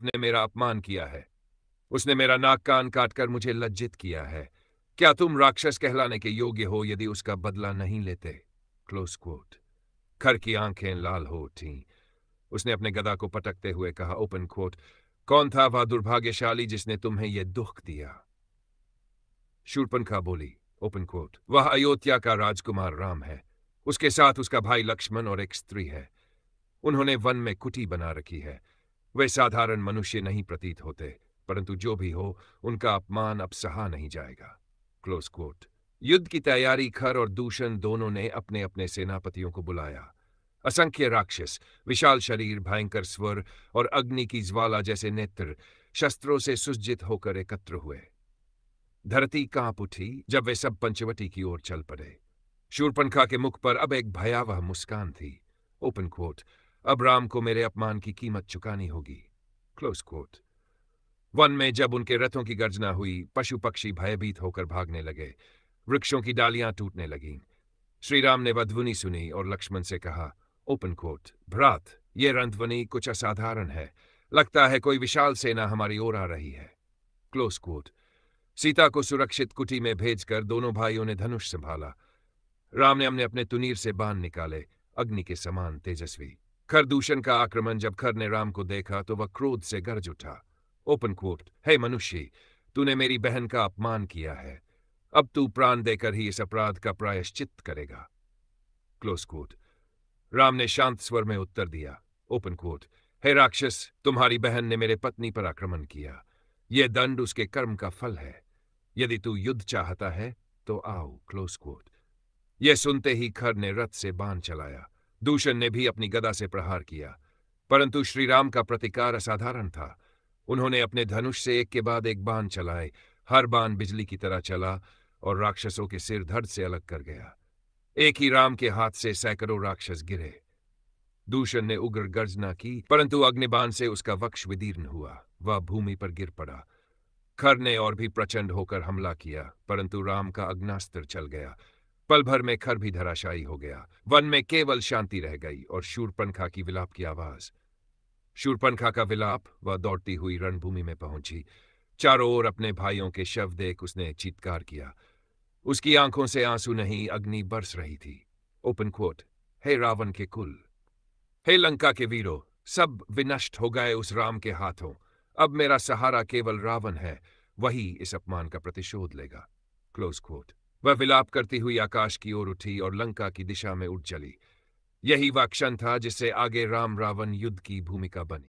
ने मेरा अपमान किया है। उसने मेरा नाक कान काटकर मुझे लज्जित किया है। क्या तुम राक्षस कहलाने के योग्य हो यदि उसका बदला नहीं लेते? Close quote. खर की आंखें लाल हो उठीं। उसने अपने गदा को पटकते हुए कहा, ओपन कोट, कौन था वह दुर्भाग्यशाली जिसने तुम्हें यह दुख दिया? शूर्पणखा बोली, ओपन कोट, वह अयोध्या का राजकुमार राम है। उसके साथ उसका भाई लक्ष्मण और एक स्त्री है। उन्होंने वन में कुटी बना रखी है। वे साधारण मनुष्य नहीं प्रतीत होते, परंतु जो भी हो, उनका अपमान अब सहा नहीं जाएगा। Close quote. युद्ध की तैयारी खर और दूषण दोनों ने अपने अपने सेनापतियों को बुलाया। असंख्य राक्षस, विशाल शरीर, भयंकर स्वर और अग्नि की ज्वाला जैसे नेत्र शस्त्रों से सुसज्जित होकर एकत्र हुए। धरती कांप उठी जब वे सब पंचवटी की ओर चल पड़े। शूर्पणखा के मुख पर अब एक भयावह मुस्कान थी। Open quote. अब राम को मेरे अपमान की कीमत चुकानी होगी। Close coat. वन में जब उनके रथों की गर्जना हुई, पशु पक्षी भयभीत होकर भागने लगे। वृक्षों की डालियां टूटने लगीं। श्रीराम ने वह ध्वनि सुनी और लक्ष्मण से कहा, ओपन कोट, भ्रात, ये रणध्वनि कुछ असाधारण है। लगता है कोई विशाल सेना हमारी ओर आ रही है। Close coat. सीता को सुरक्षित कुटी में भेजकर दोनों भाइयों ने धनुष संभाला। राम ने हमने अपने तुनीर से बाण निकाले, अग्नि के समान तेजस्वी। खरदूषण का आक्रमण जब खर ने राम को देखा तो वह क्रोध से गरज उठा। Open coat. हे मनुष्य, तूने मेरी बहन का अपमान किया है। अब तू प्राण देकर ही इस अपराध का प्रायश्चित करेगा। Close coat. राम ने शांत स्वर में उत्तर दिया। Open coat. हे राक्षस, तुम्हारी बहन ने मेरे पत्नी पर आक्रमण किया। यह दंड उसके कर्म का फल है। यदि तू युद्ध चाहता है तो आओ। Close quote. यह सुनते ही खर ने रथ से बाण चलाया। दूषण ने भी अपनी गदा से प्रहार किया, परंतु श्रीराम का प्रतिकार असाधारण था। उन्होंने अपने धनुष से एक के बाद एक बाण चलाए। हर बाण बिजली की तरह चला और राक्षसों के सिर धड़ से अलग कर गया। एक ही राम के हाथ से सैकड़ों राक्षस गिरे। दूषण ने उग्र गर्जना की, परंतु अग्निबाण से उसका वक्ष विदीर्ण हुआ। वह भूमि पर गिर पड़ा। खर ने और भी प्रचंड होकर हमला किया, परंतु राम का अग्नास्त्र चल गया। पल भर में खर भी धराशायी हो गया। वन में केवल शांति रह गई और शूर्पणखा की विलाप की आवाज। शूर्पणखा का विलाप, वह दौड़ती हुई रणभूमि में पहुंची। चारों ओर अपने भाइयों के शव देख उसने चीत्कार किया। उसकी आंखों से आंसू नहीं, अग्नि बरस रही थी। Open coat. हे रावण के कुल, हे लंका के वीरों, सब विनष्ट हो गए उस राम के हाथों। अब मेरा सहारा केवल रावण है, वही इस अपमान का प्रतिशोध लेगा। Close quote. वह विलाप करती हुई आकाश की ओर उठी और लंका की दिशा में उठ चली। यही वह क्षण था जिससे आगे राम रावण युद्ध की भूमिका बनी।